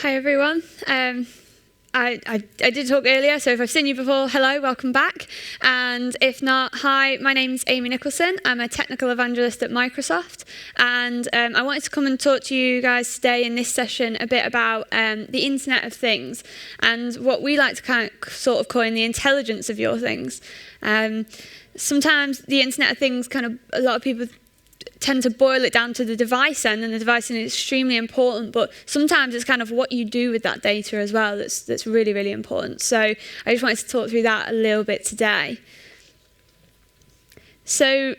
Hi everyone. I did talk earlier, so if I've seen you before, hello, welcome back. And if not, hi, my name's Amy Nicholson. I'm a technical evangelist at Microsoft. And I wanted to come and talk to you guys today in this session a bit about the Internet of Things and what we like to sort of coin the intelligence of your things. Sometimes the Internet of Things a lot of people tend to boil it down to the device end, and the device end is extremely important, but sometimes it's kind of what you do with that data as well that's really, really important. So I just wanted to talk through that a little bit today. So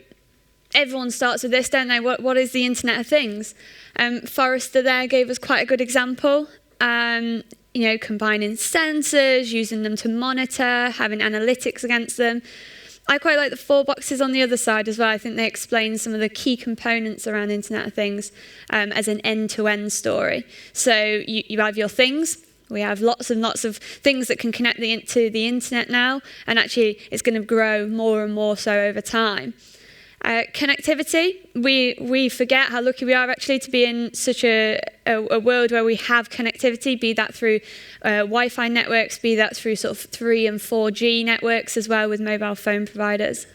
everyone starts with this, don't they? What is the Internet of Things? Forrester there gave us quite a good example. Combining sensors, using them to monitor, having analytics against them. I quite like the 4 boxes on the other side as well. I think they explain some of the key components around Internet of Things as an end-to-end story. So you have your things. We have lots and lots of things that can connect to the Internet now, and actually it's going to grow more and more so over time. Connectivity, we forget how lucky we are actually to be in such a world where we have connectivity, be that through Wi-Fi networks, be that through sort of 3 and 4G networks as well with mobile phone providers.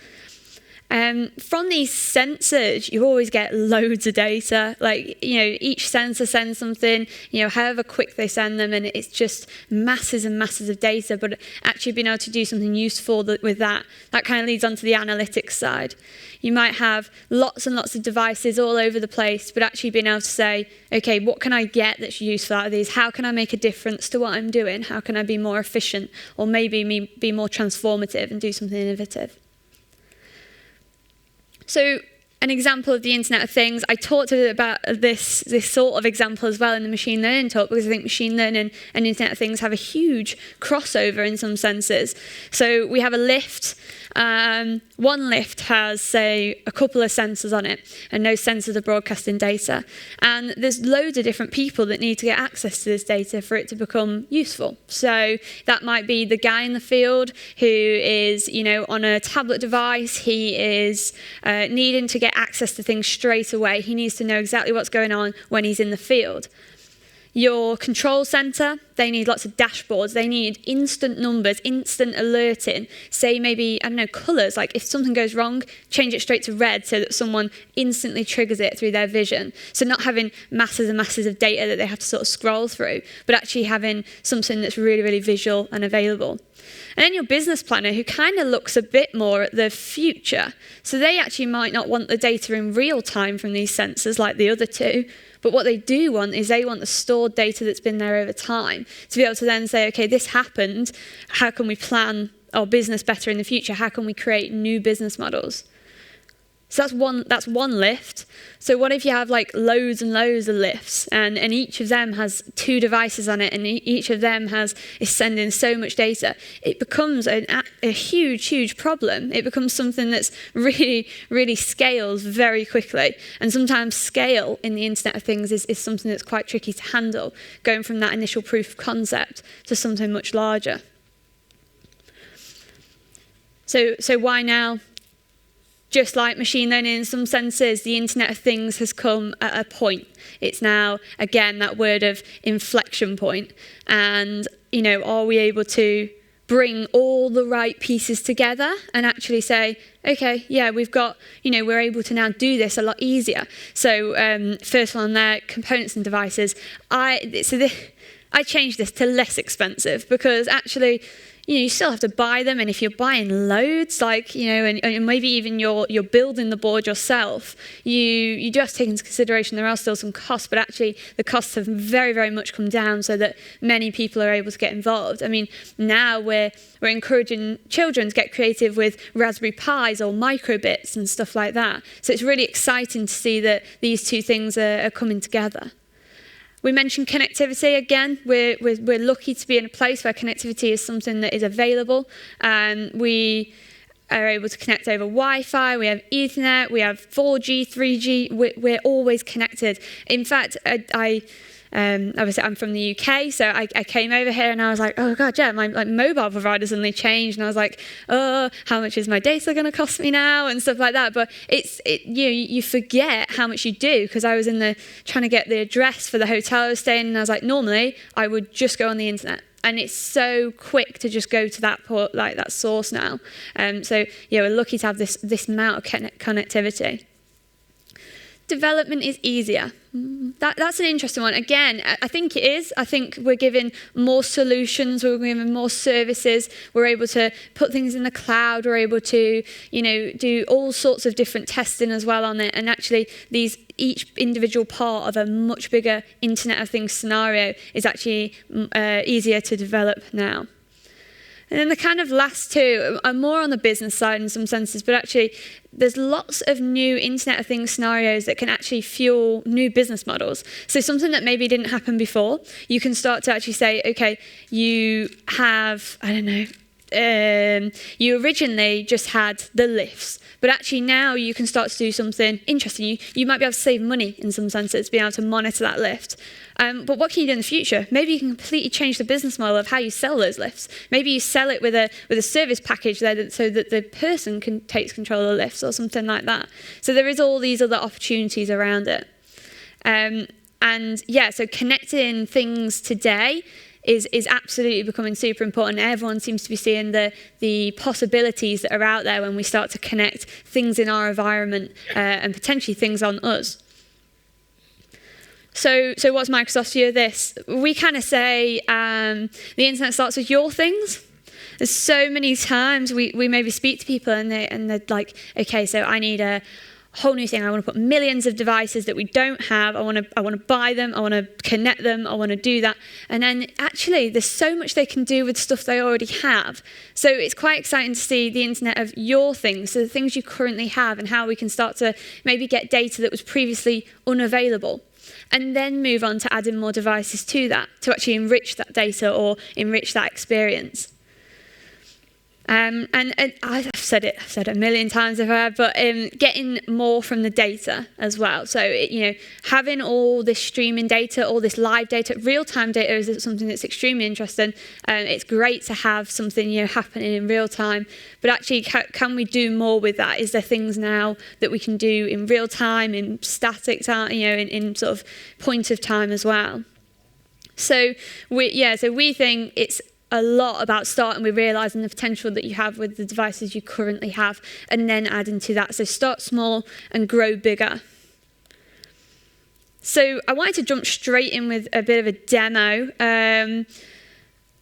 From these sensors, you always get loads of data. Each sensor sends something, however quick they send them, and it's just masses and masses of data. But actually being able to do something useful with that kind of leads on to the analytics side. You might have lots and lots of devices all over the place, but actually being able to say, okay, what can I get that's useful out of these? How can I make a difference to what I'm doing? How can I be more efficient, or maybe be more transformative and do something innovative? So an example of the Internet of Things, I talked a bit about this sort of example as well in the machine learning talk, because I think machine learning and Internet of Things have a huge crossover in some senses. So we have a lift. One lift has, say, a couple of sensors on it, and those sensors are broadcasting data. And there's loads of different people that need to get access to this data for it to become useful. So that might be the guy in the field who is, on a tablet device. He is needing to get access to things straight away. He needs to know exactly what's going on when he's in the field. Your control center, they need lots of dashboards. They need instant numbers, instant alerting. Say maybe, colors. Like if something goes wrong, change it straight to red so that someone instantly triggers it through their vision. So not having masses and masses of data that they have to sort of scroll through, but actually having something that's really, really visual and available. And then your business planner, who kind of looks a bit more at the future. So they actually might not want the data in real time from these sensors like the other two. But what they do want is they want the stored data that's been there over time to be able to then say, okay, this happened. How can we plan our business better in the future? How can we create new business models? So that's one lift. So what if you have loads and loads of lifts, and each of them has 2 devices on it, and each of them is sending so much data? It becomes a huge, huge problem. It becomes something that's really, really scales very quickly. And sometimes scale in the Internet of Things is something that's quite tricky to handle, going from that initial proof of concept to something much larger. So why now? Just like machine learning in some senses, the Internet of Things has come at a point. It's now, again, that word of inflection point. And, are we able to bring all the right pieces together and actually say, okay, yeah, we've got, we're able to now do this a lot easier. So first one there, components and devices. I changed this to less expensive, because actually, you still have to buy them, and if you're buying loads, and maybe even you're building the board yourself, you do have to take into consideration there are still some costs, but actually the costs have very, very much come down so that many people are able to get involved. Now we're encouraging children to get creative with Raspberry Pis or microbits and stuff like that. So it's really exciting to see that these two things are coming together. We mentioned connectivity again. We're lucky to be in a place where connectivity is something that is available. We are able to connect over Wi-Fi. We have Ethernet. We have 4G, 3G. We're always connected. In fact, I obviously I'm from the UK, so I came over here and I was like, oh God, yeah, my mobile provider suddenly changed, and I was like, oh, how much is my data going to cost me now, and stuff like that. But you forget how much you do, because I was trying to get the address for the hotel I was staying in, and I was like, normally I would just go on the internet. And it's so quick to just go to that port, like that source now. So yeah, we're lucky to have this amount of connectivity. Development is easier. That's an interesting one. Again, I think it is. I think we're given more solutions. We're given more services. We're able to put things in the cloud. We're able to, do all sorts of different testing as well on it. And actually, each individual part of a much bigger Internet of Things scenario is actually easier to develop now. And then the kind of last two are more on the business side in some senses, but actually there's lots of new Internet of Things scenarios that can actually fuel new business models. So something that maybe didn't happen before, you can start to actually say, okay, you have, you originally just had the lifts, but actually now you can start to do something interesting. You might be able to save money in some senses, being able to monitor that lift. But what can you do in the future? Maybe you can completely change the business model of how you sell those lifts. Maybe you sell it with a service package there so that the person takes control of the lifts or something like that. So there is all these other opportunities around it. So connecting things today is absolutely becoming super important. Everyone seems to be seeing the possibilities that are out there when we start to connect things in our environment and potentially things on us. So what's Microsoft's view of this? We kind of say the internet starts with your things. There's so many times we maybe speak to people and they're like, okay, so I need a whole new thing. I want to put millions of devices that we don't have. I want to buy them. I want to connect them. I want to do that. And then actually, there's so much they can do with stuff they already have. So it's quite exciting to see the internet of your things, so the things you currently have, and how we can start to maybe get data that was previously unavailable, and then move on to adding more devices to that to actually enrich that data or enrich that experience. And I've said it a million times, but getting more from the data as well. So, having all this streaming data, all this live data, real-time data is something that's extremely interesting. It's great to have something, happening in real time. But actually, can we do more with that? Is there things now that we can do in real time, in static time, in sort of point of time as well? So we think it's a lot about starting with realising the potential that you have with the devices you currently have, and then adding to that. So start small and grow bigger. So I wanted to jump straight in with a bit of a demo.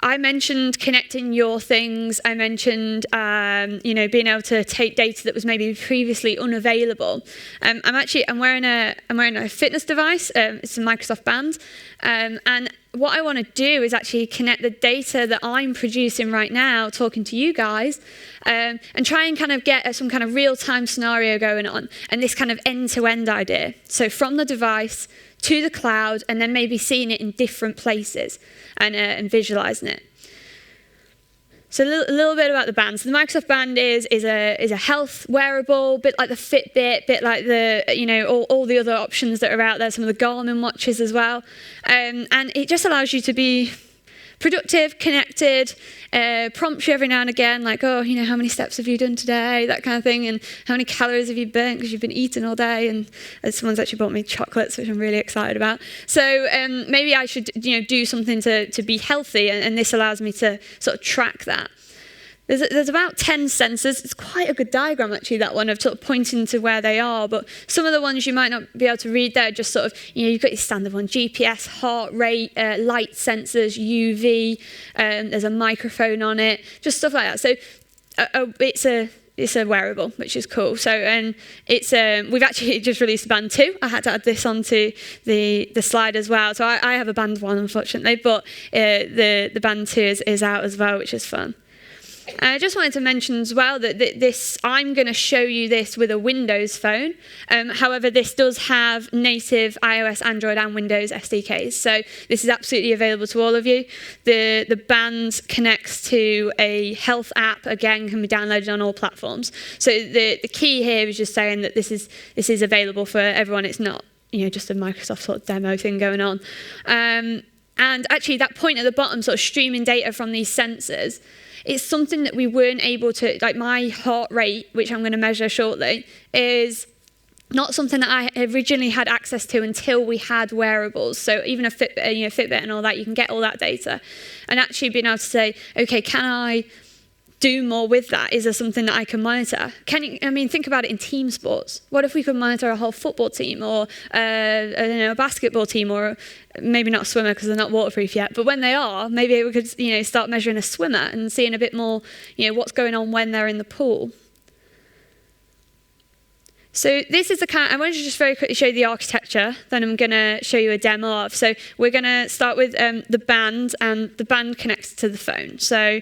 I mentioned connecting your things. I mentioned, being able to take data that was maybe previously unavailable. I'm wearing a fitness device. It's a Microsoft band, and what I want to do is actually connect the data that I'm producing right now, talking to you guys, and try and kind of get some kind of real-time scenario going on, and this kind of end-to-end idea. So from the device to the cloud, and then maybe seeing it in different places and visualizing it. So a little bit about the band. So the Microsoft Band is a health wearable, bit like the Fitbit, bit like the all the other options that are out there. Some of the Garmin watches as well, and it just allows you to be productive, connected, prompts you every now and again, like, how many steps have you done today, that kind of thing, and how many calories have you burnt because you've been eating all day, and someone's actually bought me chocolates, which I'm really excited about. So maybe I should do something to be healthy, and this allows me to sort of track that. There's about 10 sensors. It's quite a good diagram, actually, that one, of sort of pointing to where they are. But some of the ones you might not be able to read there, just sort of, you've got your standard one, GPS, heart rate, light sensors, UV, there's a microphone on it, just stuff like that. So it's a wearable, which is cool. So, and it's we've actually just released Band 2. I had to add this onto the slide as well. So I have a Band 1, unfortunately, but the Band 2 is out as well, which is fun. I just wanted to mention as well that I'm going to show you this with a Windows phone. However, this does have native iOS, Android, and Windows SDKs. So this is absolutely available to all of you. The band connects to a health app. Again, can be downloaded on all platforms. So the key here is just saying that this is available for everyone. It's not just a Microsoft sort of demo thing going on. And actually that point at the bottom, sort of streaming data from these sensors, it's something that we weren't able to, like my heart rate, which I'm going to measure shortly, is not something that I originally had access to until we had wearables. So even a Fitbit and all that, you can get all that data. And actually being able to say, okay, can I do more with that? Is there something that I can monitor? Think about it in team sports. What if we could monitor a whole football team or a basketball team, or maybe not a swimmer because they're not waterproof yet, but when they are, maybe we could start measuring a swimmer and seeing a bit more what's going on when they're in the pool. So this is I wanted to just very quickly show you the architecture, then I'm going to show you a demo of. So we're going to start with the band, and the band connects to the phone. So,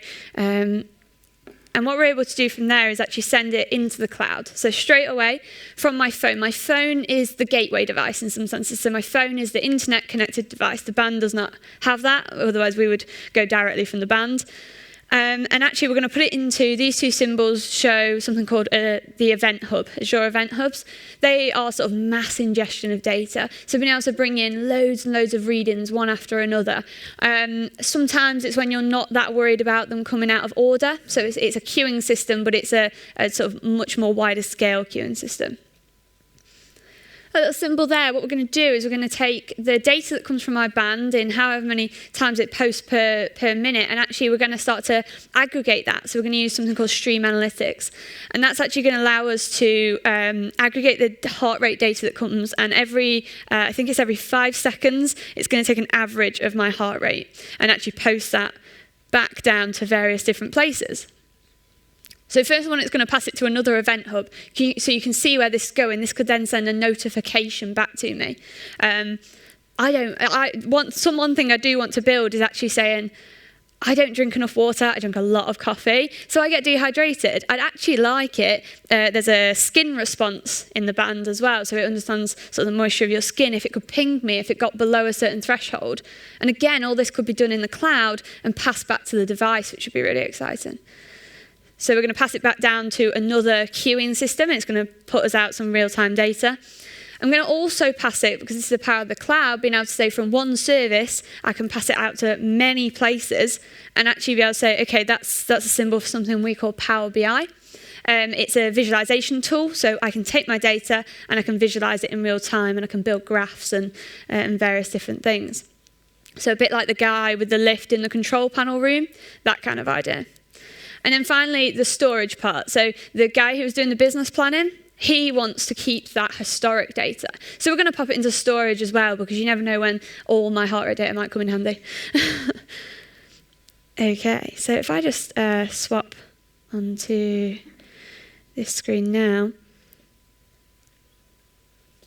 and what we're able to do from there is actually send it into the cloud. So straight away from my phone is the gateway device in some senses. So my phone is the internet connected device. The band does not have that, otherwise we would go directly from the band. And actually, we're going to put it into these two symbols show something called the Event Hub, Azure Event Hubs. They are sort of mass ingestion of data. So being able to bring in loads and loads of readings, one after another. Sometimes it's when you're not that worried about them coming out of order. So it's a queuing system, but it's a sort of much more wider scale queuing system. A little symbol there, what we're going to do is we're going to take the data that comes from my band in however many times it posts per minute, and actually we're going to start to aggregate that. So we're going to use something called stream analytics. And that's actually going to allow us to aggregate the heart rate data that comes, and I think it's every 5 seconds, it's going to take an average of my heart rate and actually post that back down to various different places. So first one, it's going to pass it to another event hub, so you can see where this is going. This could then send a notification back to me. One thing I do want to build is actually saying, I don't drink enough water, I drink a lot of coffee, so I get dehydrated. I'd actually like it, there's a skin response in the band as well, so it understands sort of the moisture of your skin, if it could ping me, if it got below a certain threshold. And again, all this could be done in the cloud and passed back to the device, which would be really exciting. So we're going to pass it back down to another queuing system, and it's going to put us out some real-time data. I'm going to also pass it, because this is the power of the cloud, being able to say from one service, I can pass it out to many places and actually be able to say, okay, that's a symbol for something we call Power BI. It's a visualization tool, so I can take my data and I can visualize it in real time, and I can build graphs and various different things. So a bit like the guy with the lift in the control panel room, that kind of idea. And then finally, the storage part. So the guy who was doing the business planning, he wants to keep that historic data. So we're going to pop it into storage as well, because you never know when all my heart rate data might come in handy. Okay, so if I just swap onto this screen now.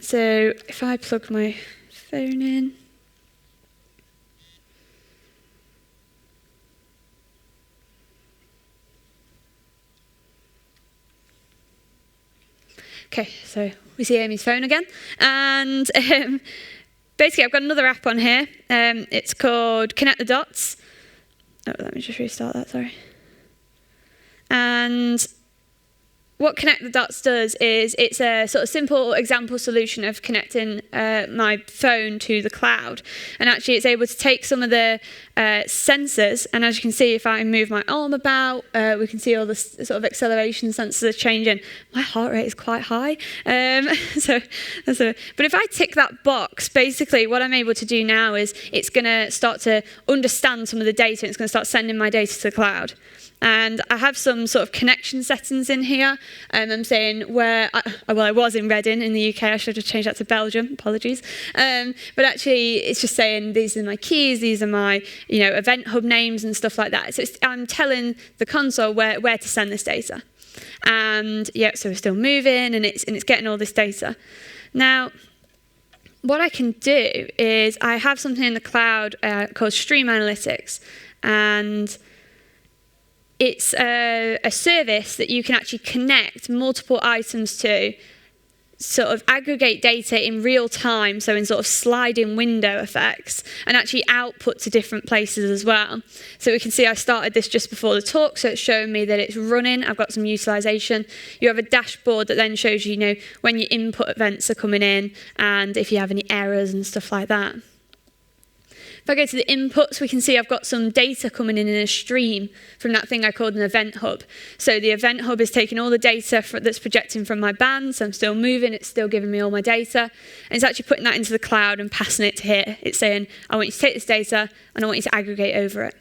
So if I plug my phone in. Okay, so we see Amy's phone again. And basically, I've got another app on here. It's called Connect the Dots. Oh, let me just restart that, sorry. And what Connect the Dots does is it's a sort of simple example solution of connecting my phone to the cloud. And actually, it's able to take some of the sensors, and as you can see, if I move my arm about, we can see all the sort of acceleration sensors are changing. My heart rate is quite high. But if I tick that box, basically what I'm able to do now is it's going to start to understand some of the data, and it's going to start sending my data to the cloud. And I have some sort of connection settings in here. I'm saying I was in Reading in the UK. I should have changed that to Belgium. Apologies. But actually, it's just saying these are my keys. These are my event hub names and stuff like that. So I'm telling the console where to send this data. And yeah, so we're still moving, and it's getting all this data. Now, what I can do is I have something in the cloud called Stream Analytics, and it's a service that you can actually connect multiple items to sort of aggregate data in real time, so in sort of sliding window effects, and actually output to different places as well. So we can see I started this just before the talk, so it's showing me that it's running. I've got some utilization. You have a dashboard that then shows you, when your input events are coming in and if you have any errors and stuff like that. If I go to the inputs, we can see I've got some data coming in a stream from that thing I called an event hub. So the event hub is taking all the data that's projecting from my band, so I'm still moving, it's still giving me all my data, and it's actually putting that into the cloud and passing it to here. It's saying, I want you to take this data and I want you to aggregate over it.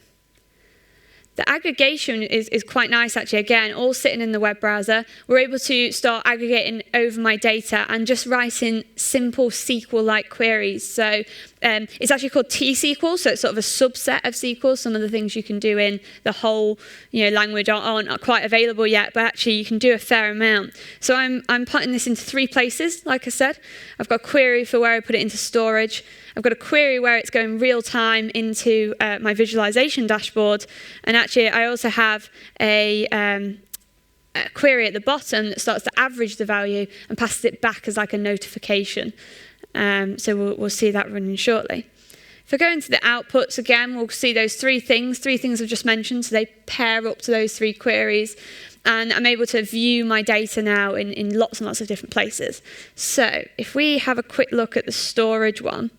The aggregation is quite nice, actually. Again, all sitting in the web browser. We're able to start aggregating over my data and just writing simple SQL-like queries. So it's actually called T-SQL, so it's sort of a subset of SQL. Some of the things you can do in the whole language aren't quite available yet, but actually you can do a fair amount. So I'm putting this into 3 places, like I said. I've got a query for where I put it into storage. I've got a query where it's going real time into my visualization dashboard. And actually, I also have a query at the bottom that starts to average the value and passes it back as like a notification. So we'll see that running shortly. If I go into the outputs again, we'll see those 3 things I've just mentioned. So they pair up to those 3 queries. And I'm able to view my data now in lots and lots of different places. So if we have a quick look at the storage one,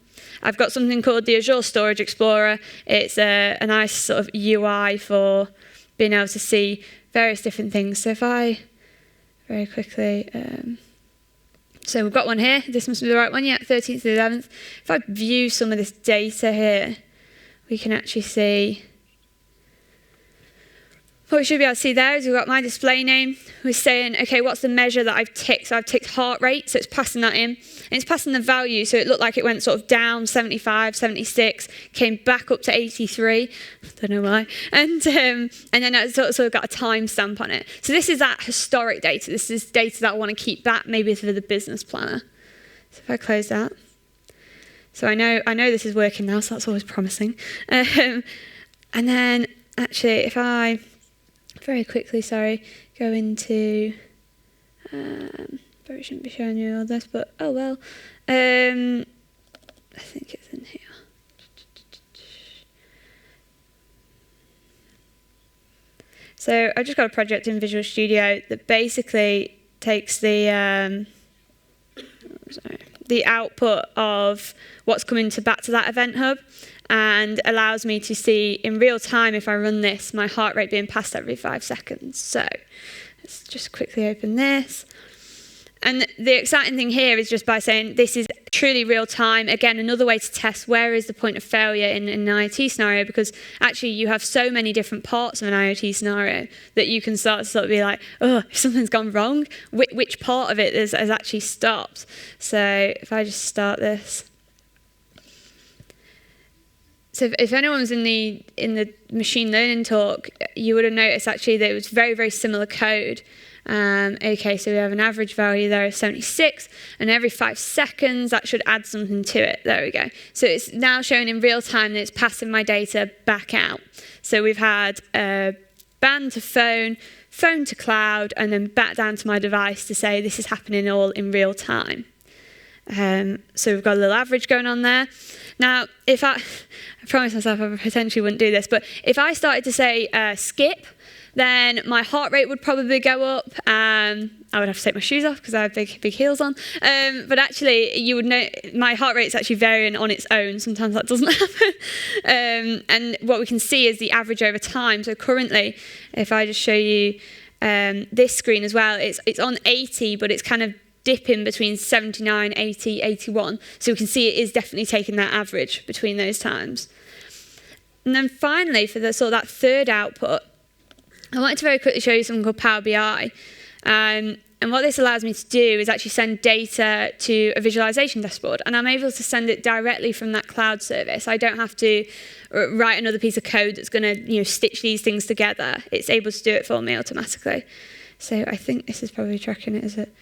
I've got something called the Azure Storage Explorer. It's a nice sort of UI for being able to see various different things. So if I very quickly, so we've got one here. This must be the right one, yeah, 13th to the 11th. If I view some of this data here, we can actually see. What we should be able to see there is we've got my display name. We're saying, okay, what's the measure that I've ticked? So I've ticked heart rate, so it's passing that in. And it's passing the value, so it looked like it went sort of down 75, 76, came back up to 83. Don't know why. And then it's also got a timestamp on it. So this is that historic data. This is data that I want to keep back, maybe for the business planner. So if I close that. So I know this is working now, so that's always promising. And then, actually, if I very quickly, go into, probably shouldn't be showing you all this, but oh well. I think it's in here. So I've just got a project in Visual Studio that basically takes the output of what's coming back to that event hub and allows me to see in real time, if I run this, my heart rate being passed every 5 seconds. So let's just quickly open this. And the exciting thing here is just by saying this is truly real time. Again, another way to test where is the point of failure in an IoT scenario, because actually you have so many different parts of an IoT scenario that you can start to sort of be like, oh, if something's gone wrong, which part of it has actually stopped? So if I just start this. So if anyone was in the machine learning talk, you would have noticed actually that it was very, very similar code. Okay, so we have an average value there of 76, and every 5 seconds that should add something to it. There we go. So it's now showing in real time that it's passing my data back out. So we've had band to phone, phone to cloud, and then back down to my device to say this is happening all in real time. So we've got a little average going on there. Now, if I promised myself I potentially wouldn't do this, but if I started to say skip, then my heart rate would probably go up. I would have to take my shoes off because I have big heels on. But actually, you would know my heart rate's actually varying on its own. Sometimes that doesn't happen. And what we can see is the average over time. So currently, if I just show you this screen as well, it's on 80, but it's kind of dipping between 79, 80, 81. So we can see it is definitely taking that average between those times. And then finally, for that third output, I wanted to very quickly show you something called Power BI. And what this allows me to do is actually send data to a visualization dashboard. And I'm able to send it directly from that cloud service. I don't have to write another piece of code that's going to stitch these things together. It's able to do it for me automatically. So I think this is probably tracking it, is it?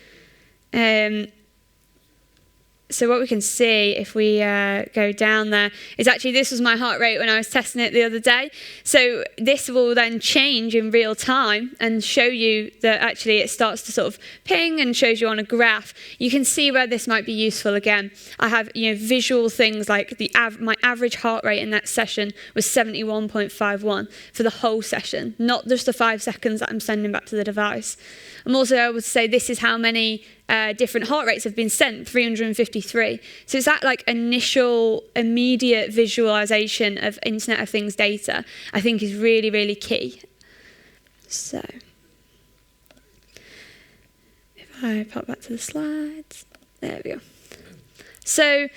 So what we can see if we go down there is actually this was my heart rate when I was testing it the other day. So this will then change in real time and show you that actually it starts to sort of ping and shows you on a graph. You can see where this might be useful again. I have visual things like my average heart rate in that session was 71.51 for the whole session, not just the 5 seconds that I'm sending back to the device. I'm also able to say this is how many different heart rates have been sent, 353. So it's that like initial, immediate visualization of Internet of Things data, I think is really, really key. So if I pop back to the slides, there we go. So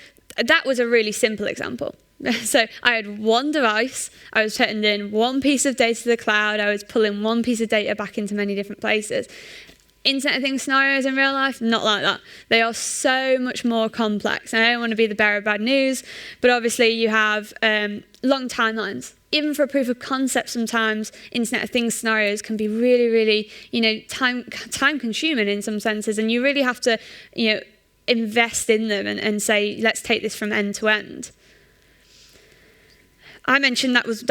that was a really simple example. So I had one device, I was putting in one piece of data to the cloud, I was pulling one piece of data back into many different places. Internet of Things scenarios in real life, not like that. They are so much more complex. And I don't want to be the bearer of bad news, but obviously you have long timelines. Even for a proof of concept, sometimes Internet of Things scenarios can be really, really, time consuming in some senses, and you really have to, invest in them and say, let's take this from end to end. I mentioned that was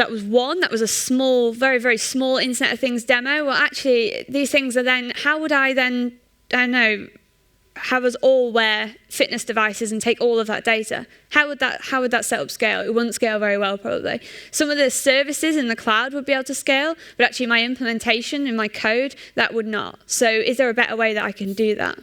a small, very, very small Internet of Things demo. Well, actually, these things are then, how would I then, have us all wear fitness devices and take all of that data? How would that setup scale? It wouldn't scale very well, probably. Some of the services in the cloud would be able to scale, but actually my implementation in my code, that would not. So is there a better way that I can do that?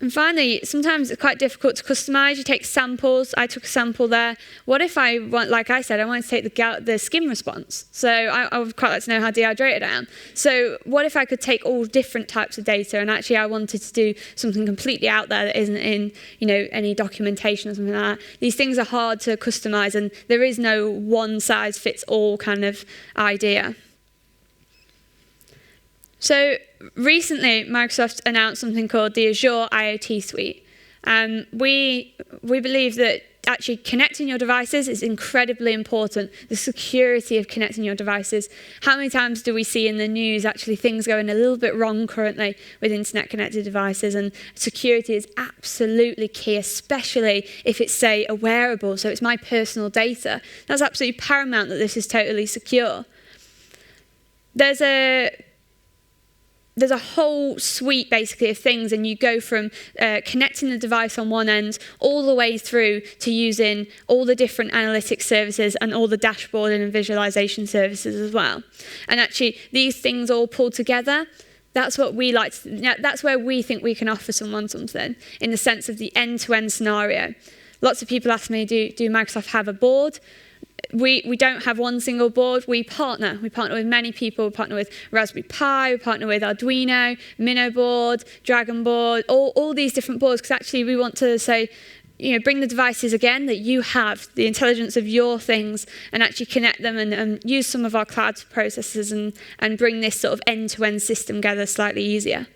And finally, sometimes it's quite difficult to customize. You take samples. I took a sample there. What if I want, like I said, I wanted to take the skin response. So I would quite like to know how dehydrated I am. So what if I could take all different types of data and actually I wanted to do something completely out there that isn't in, any documentation or something like that. These things are hard to customize, and there is no one size fits all kind of idea. So recently, Microsoft announced something called the Azure IoT Suite. We believe that actually connecting your devices is incredibly important. The security of connecting your devices. How many times do we see in the news actually things going a little bit wrong currently with internet-connected devices? And security is absolutely key, especially if it's, say, a wearable, so it's my personal data. That's absolutely paramount that this is totally secure. There's a whole suite, basically, of things, and you go from connecting the device on one end all the way through to using all the different analytics services and all the dashboarding and visualization services as well. And actually, these things all pulled together, that's what we like to, that's where we think we can offer someone something, in the sense of the end-to-end scenario. Lots of people ask me, do Microsoft have a board? We don't have one single board. We partner with many people. We partner with Raspberry Pi, we partner with Arduino, Minnow board, Dragon board, all these different boards, because actually we want to say, bring the devices again that you have, the intelligence of your things, and actually connect them and use some of our cloud processes and bring this sort of end-to-end system together slightly easier.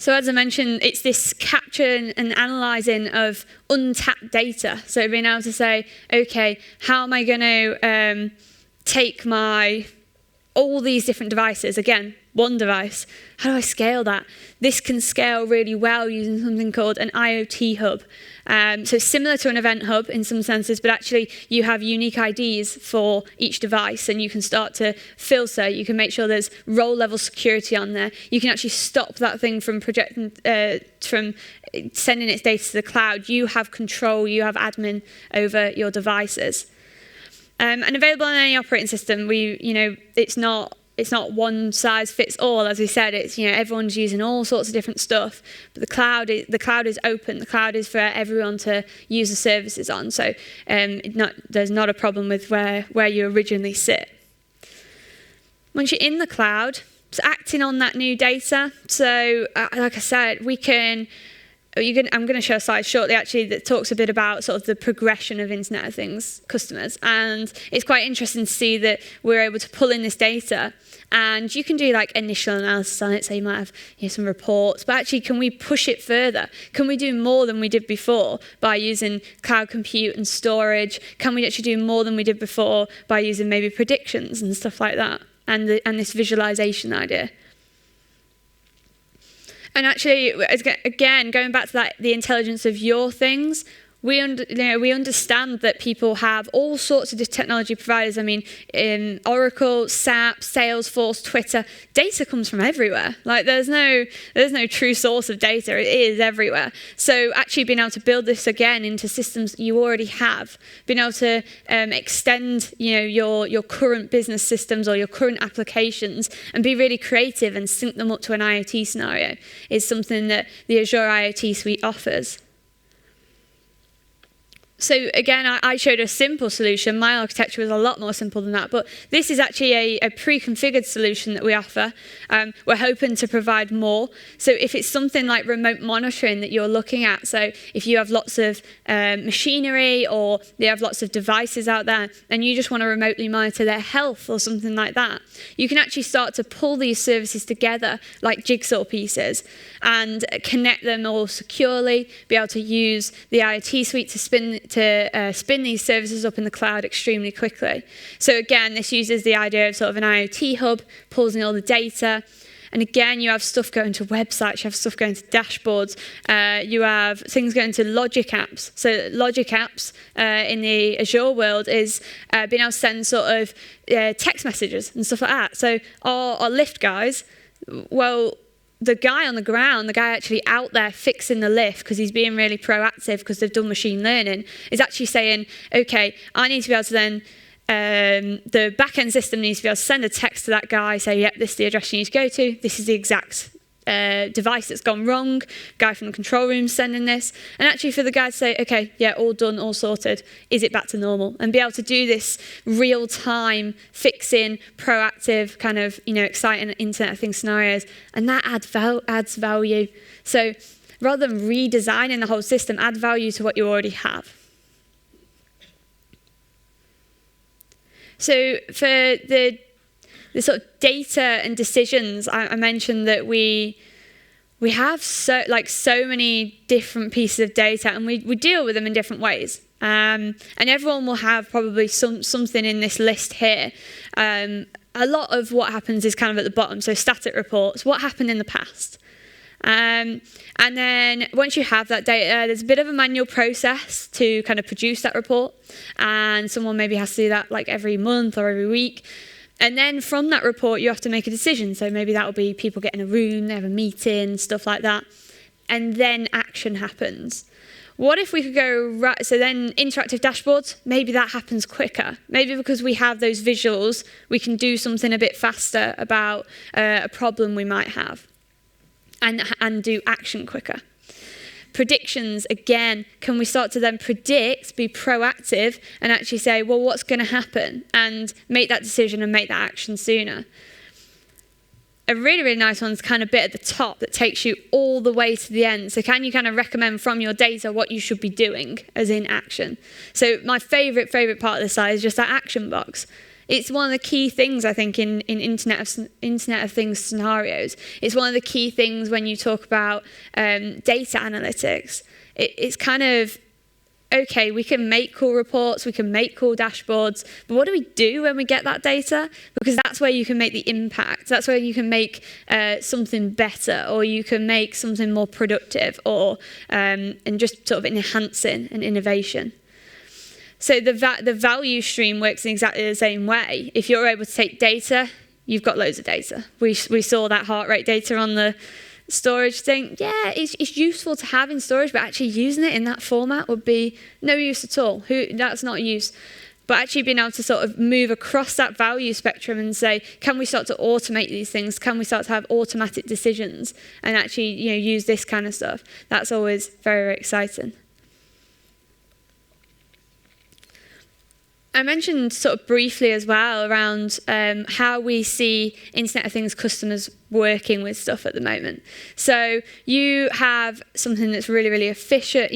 So as I mentioned, it's this capture and analysing of untapped data. So being able to say, okay, how am I going to take all these different devices, again, one device, how do I scale that? This can scale really well using something called an IoT Hub. So similar to an event hub in some senses, but actually you have unique IDs for each device, and you can start to filter. You can make sure there's role-level security on there. You can actually stop that thing from projecting, from sending its data to the cloud. You have control, you have admin over your devices. And available on any operating system. It's not one size fits all, as we said. It's everyone's using all sorts of different stuff, but the cloud is open. The cloud is for everyone to use the services on. So there's not a problem with where you originally sit. Once you're in the cloud, it's acting on that new data. So like I said, I'm going to show a slide shortly, actually, that talks a bit about sort of the progression of Internet of Things customers. And it's quite interesting to see that we're able to pull in this data, and you can do like initial analysis on it. So you might have some reports, but actually, can we push it further? Can we do more than we did before by using cloud compute and storage? Can we actually do more than we did before by using maybe predictions and stuff like that, and this visualization idea? And actually, again, going back to that, the intelligence of your things, we understand that people have all sorts of technology providers. I mean, in Oracle, SAP, Salesforce, Twitter, data comes from everywhere. Like there's no true source of data. It is everywhere. So actually being able to build this again into systems that you already have, being able to extend your current business systems or your current applications and be really creative and sync them up to an IoT scenario is something that the Azure IoT suite offers. So again, I showed a simple solution. My architecture was a lot more simple than that, but this is actually a pre-configured solution that we offer. We're hoping to provide more. So if it's something like remote monitoring that you're looking at, so if you have lots of machinery or you have lots of devices out there and you just want to remotely monitor their health or something like that, you can actually start to pull these services together like jigsaw pieces and connect them all securely, be able to use the IoT suite to spin these services up in the cloud extremely quickly. So again, this uses the idea of sort of an IoT hub, pulls in all the data. And again, you have stuff going to websites, you have stuff going to dashboards, you have things going to logic apps. So logic apps in the Azure world is being able to send sort of text messages and stuff like that. So our lift guys, well, the guy on the ground, the guy actually out there fixing the lift because he's being really proactive because they've done machine learning, is actually saying, okay, I need to be able to then, the back-end system needs to be able to send a text to that guy, say, yep, this is the address you need to go to, this is the exact device that's gone wrong, guy from the control room sending this, and actually for the guy to say, okay, yeah, all done, all sorted, is it back to normal? And be able to do this real-time fixing, proactive kind of, exciting Internet of Things scenarios, and that adds value. So rather than redesigning the whole system, add value to what you already have. So for the sort of data and decisions, I mentioned that we have so many different pieces of data, and we deal with them in different ways. And everyone will have probably something in this list here. A lot of what happens is kind of at the bottom. So static reports, what happened in the past. And then once you have that data, there's a bit of a manual process to kind of produce that report. And someone maybe has to do that like every month or every week. And then from that report, you have to make a decision. So maybe that will be people get in a room, they have a meeting, stuff like that. And then action happens. What if we could go, right, so then interactive dashboards, maybe that happens quicker. Maybe because we have those visuals, we can do something a bit faster about a problem we might have and do action quicker. Predictions, again, can we start to then predict, be proactive, and actually say, well, what's going to happen? And make that decision and make that action sooner. A really, really nice one's kind of bit at the top that takes you all the way to the end. So can you kind of recommend from your data what you should be doing as in action? So my favorite part of this slide is just that action box. It's one of the key things, I think, in Internet of Things scenarios. It's one of the key things when you talk about data analytics. It's kind of, okay, we can make cool reports, we can make cool dashboards, but what do we do when we get that data? Because that's where you can make the impact. That's where you can make something better, or you can make something more productive, or and just sort of enhancing an innovation. So the value stream works in exactly the same way. If you're able to take data, you've got loads of data. We saw that heart rate data on the storage thing. Yeah, it's useful to have in storage, but actually using it in that format would be no use at all. That's not use. But actually being able to sort of move across that value spectrum and say, can we start to automate these things? Can we start to have automatic decisions and actually use this kind of stuff? That's always very, very exciting. I mentioned sort of briefly as well around how we see Internet of Things customers working with stuff at the moment. So you have something that's really, really efficient,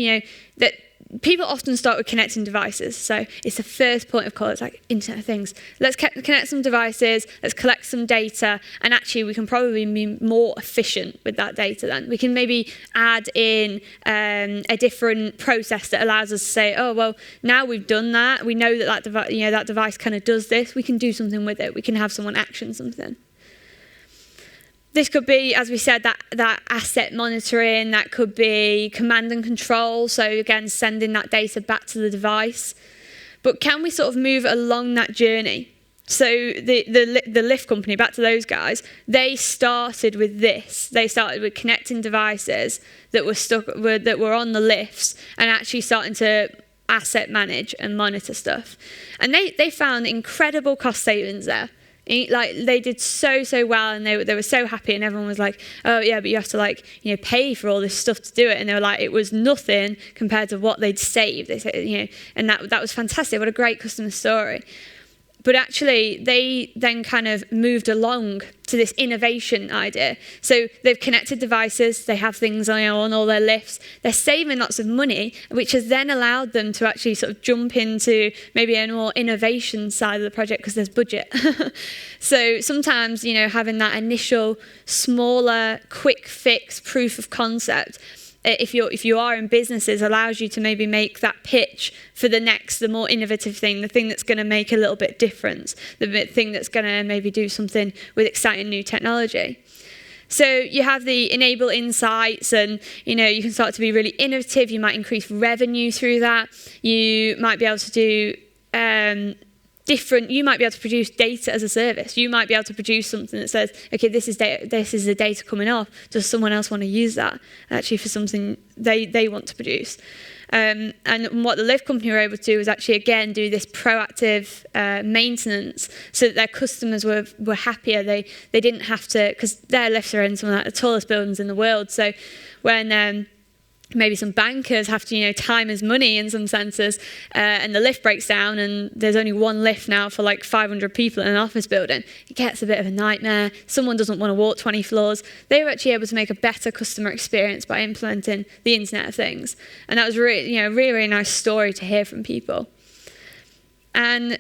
that people often start with connecting devices. So it's the first point of call. It's like Internet of Things. Let's connect some devices, let's collect some data, and actually we can probably be more efficient with that data then. We can maybe add in a different process that allows us to say, oh, well, now we've done that. We know that that device kind of does this. We can do something with it. We can have someone action something. This could be, as we said, that asset monitoring. That could be command and control. So again, sending that data back to the device. But can we sort of move along that journey? So the lift company, back to those guys, they started with this. They started with connecting devices that were on the lifts and actually starting to asset manage and monitor stuff. And they found incredible cost savings there. Like they did so well, and they were so happy, and everyone was like, oh yeah, but you have to like, you know, pay for all this stuff to do it. And they were like, it was nothing compared to what they'd saved. They said, you know, and that was fantastic. What a great customer story. But actually, they then kind of moved along to this innovation idea. So they've connected devices, they have things on all their lifts, they're saving lots of money, which has then allowed them to actually sort of jump into maybe a more innovation side of the project because there's budget. So sometimes, you know, having that initial smaller, quick fix proof of concept, if you are in businesses, allows you to maybe make that pitch for the more innovative thing, the thing that's going to make a little bit difference, the thing that's going to maybe do something with exciting new technology. So you have the enable insights, and you know, you can start to be really innovative. You might increase revenue through that. You might be able to do you might be able to produce data as a service. You might be able to produce something that says, okay, this is the data coming off. Does someone else want to use that actually for something they want to produce? And what the lift company were able to do was actually, again, do this proactive maintenance so that their customers were happier. They didn't have to, because their lifts are in some of like the tallest buildings in the world. So when maybe some bankers have to, you know, time is money in some senses, and the lift breaks down and there's only one lift now for like 500 people in an office building. It gets a bit of a nightmare. Someone doesn't want to walk 20 floors. They were actually able to make a better customer experience by implementing the Internet of Things. And that was really nice story to hear from people. And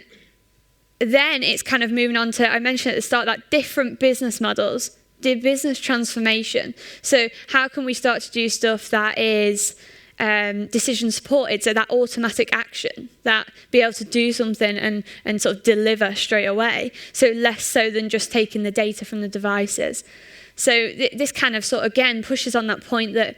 then it's kind of moving on to, I mentioned at the start, that different business models, the business transformation. So how can we start to do stuff that is decision supported, so that automatic action, that be able to do something and sort of deliver straight away, so less so than just taking the data from the devices. So this kind of sort of, again, pushes on that point that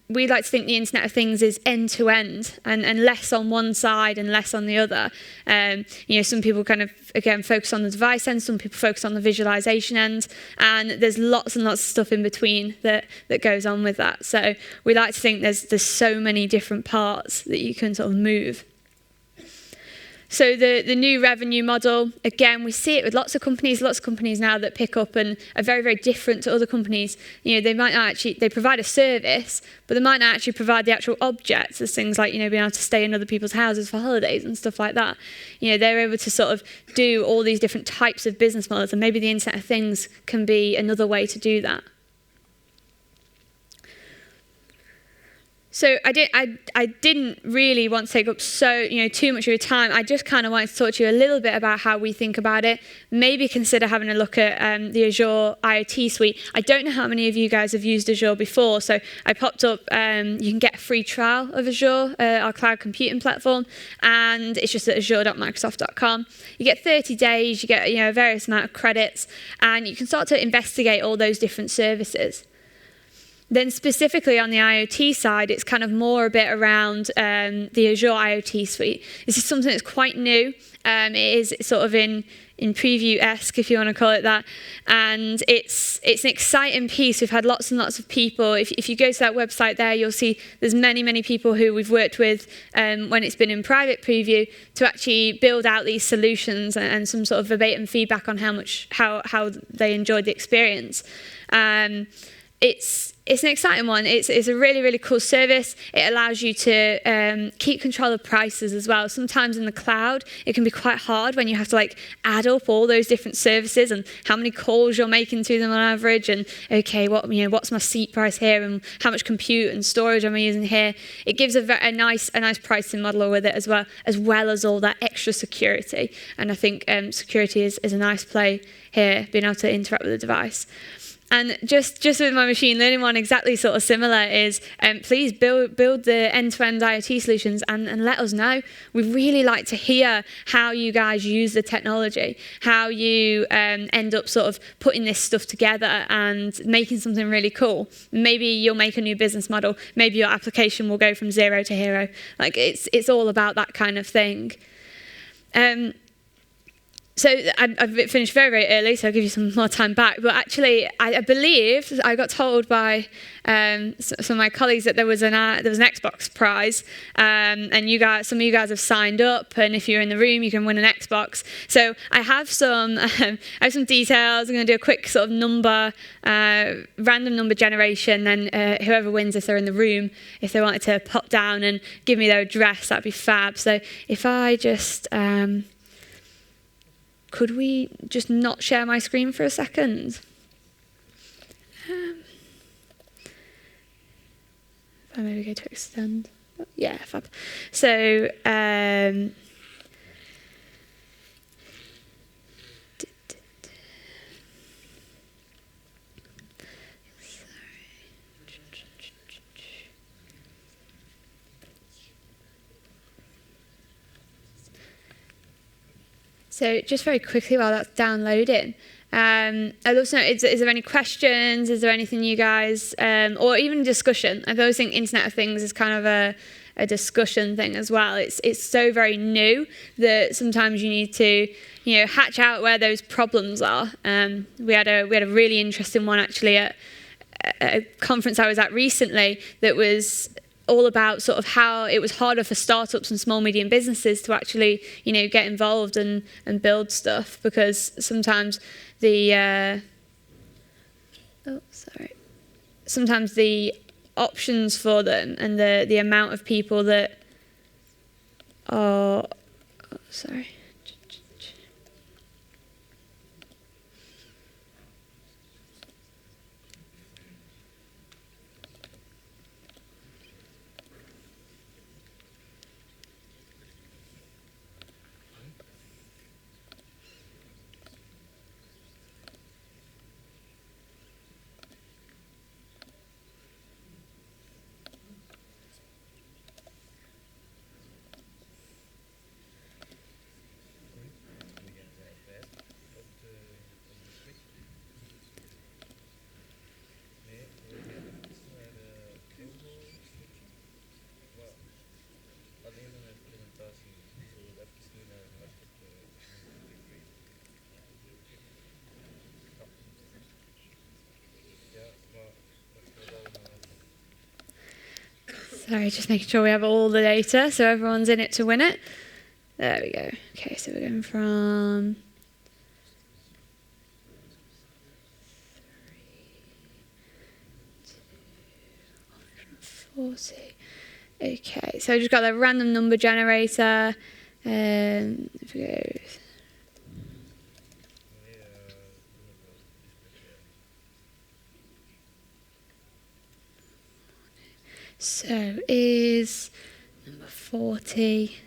we like to think the Internet of Things is end-to-end and less on one side and less on the other. You know, some people kind of, again, focus on the device end, some people focus on the visualization end, and there's lots and lots of stuff in between that goes on with that. So we like to think there's so many different parts that you can sort of move. So the new revenue model, again, we see it with lots of companies now that pick up and are very, very different to other companies. You know, they might not actually, they provide a service, but they might not actually provide the actual objects as things like, you know, being able to stay in other people's houses for holidays and stuff like that. You know, they're able to sort of do all these different types of business models, and maybe the Internet of Things can be another way to do that. So I didn't really want to take up too much of your time. I just kind of wanted to talk to you a little bit about how we think about it. Maybe consider having a look at the Azure IoT suite. I don't know how many of you guys have used Azure before, so I popped up, you can get a free trial of Azure, our cloud computing platform, and it's just at azure.microsoft.com. You get 30 days, you get a various amount of credits, and you can start to investigate all those different services. Then specifically on the IoT side, it's kind of more a bit around the Azure IoT suite. This is something that's quite new. It is sort of in preview-esque, if you want to call it that. And it's an exciting piece. We've had lots and lots of people. If you go to that website there, you'll see there's many, many people who we've worked with when it's been in private preview to actually build out these solutions and some sort of verbatim feedback on how they enjoyed the experience. It's an exciting one. It's a really, really cool service. It allows you to keep control of prices as well. Sometimes in the cloud, it can be quite hard when you have to like add up all those different services and how many calls you're making to them on average, and okay, what's my seat price here, and how much compute and storage am I using here. It gives a nice pricing model with it as well as all that extra security. And I think security is a nice play here, being able to interact with the device. And just with my machine learning one, exactly sort of similar is please build the end-to-end IoT solutions and let us know. We'd really like to hear how you guys use the technology, how you end up sort of putting this stuff together and making something really cool. Maybe you'll make a new business model. Maybe your application will go from 0 to hero. Like it's all about that kind of thing. So I've finished very, very early, so I'll give you some more time back. But actually, I believe I got told by some of my colleagues that there was an Xbox prize, and some of you guys have signed up. And if you're in the room, you can win an Xbox. So I have some details. I'm going to do a quick sort of random number generation. Then whoever wins, if they're in the room, if they wanted to pop down and give me their address, that'd be fab. So if I just could we just not share my screen for a second? If I maybe go to extend. Yeah, fab. So, So just very quickly while that's downloading, I'd love to know, is there any questions? Is there anything you guys, or even discussion? I always think Internet of Things is kind of a discussion thing as well. It's so very new that sometimes you need to, hatch out where those problems are. We had a really interesting one actually at a conference I was at recently that was all about sort of how it was harder for startups and small medium businesses to actually get involved and build stuff, because sometimes sometimes the options for them and the amount of people that are Sorry, just making sure we have all the data so everyone's in it to win it. There we go. Okay, so we're going from 40. Okay, so I just got the random number generator. If we go. So is number 40.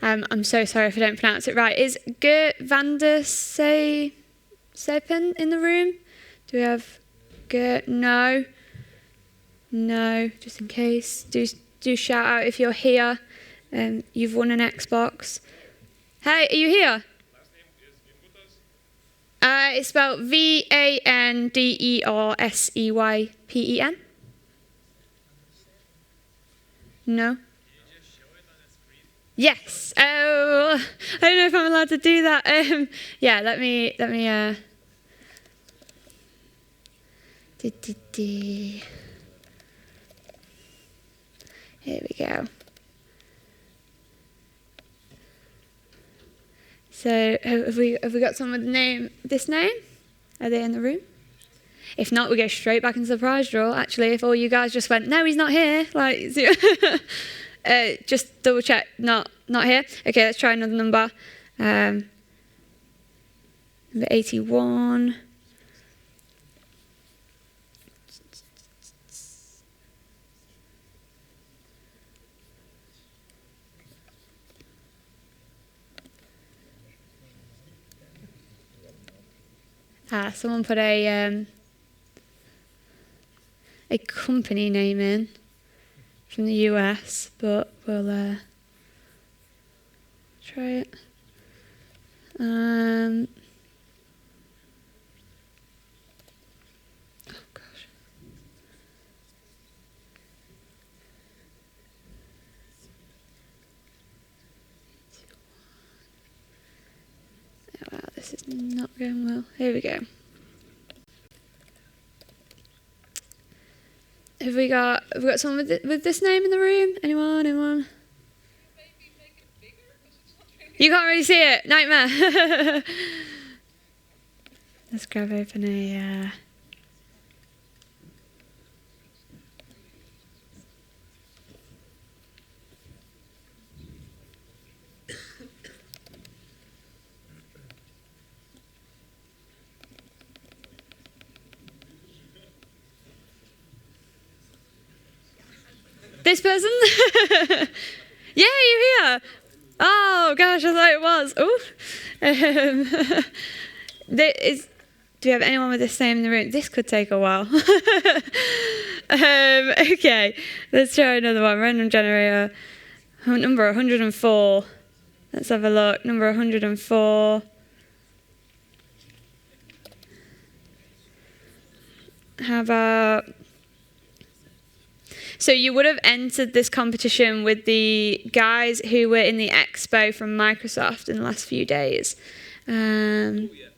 I'm so sorry if I don't pronounce it right. Is Gert van der Sepen in the room? Do we have Gert? No. No, just in case. Do shout out if you're here. You've won an Xbox. Hey, are you here? It's spelled Vanderseyen. No? Yes. Oh, I don't know if I'm allowed to do that. Yeah, let me. Here we go. So have we got someone with this name? Are they in the room? If not, we go straight back into the prize draw. Actually, if all you guys just went, no, he's not here. Just double check, not here. Okay, let's try another number. Number 81. Someone put a company name in from the US, but we'll try it. Oh gosh. Oh wow, this is not going well. Here we go. Have we got someone with this name in the room? Anyone? You can't really see it. Nightmare. Let's grab open a... This person? Yeah, you're here. Oh gosh, I thought it was. Oh. Do we have anyone with this name in the room? This could take a while. Okay, let's try another one. Random generator. Number 104. Let's have a look. Number 104. How about... So you would have entered this competition with the guys who were in the expo from Microsoft in the last few days. I'm here.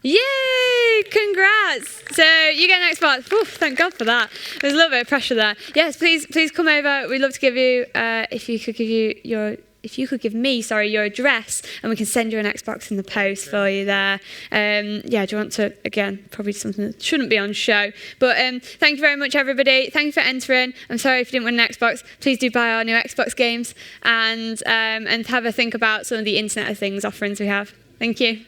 Yay! Congrats! So you get an Xbox. Oof, thank God for that. There's a little bit of pressure there. Yes, please come over. We'd love to give you, if you could give me your address, and we can send you an Xbox in the post for you there. Do you want to, again, probably something that shouldn't be on show. But thank you very much, everybody. Thank you for entering. I'm sorry if you didn't win an Xbox. Please do buy our new Xbox games and have a think about some of the Internet of Things offerings we have. Thank you.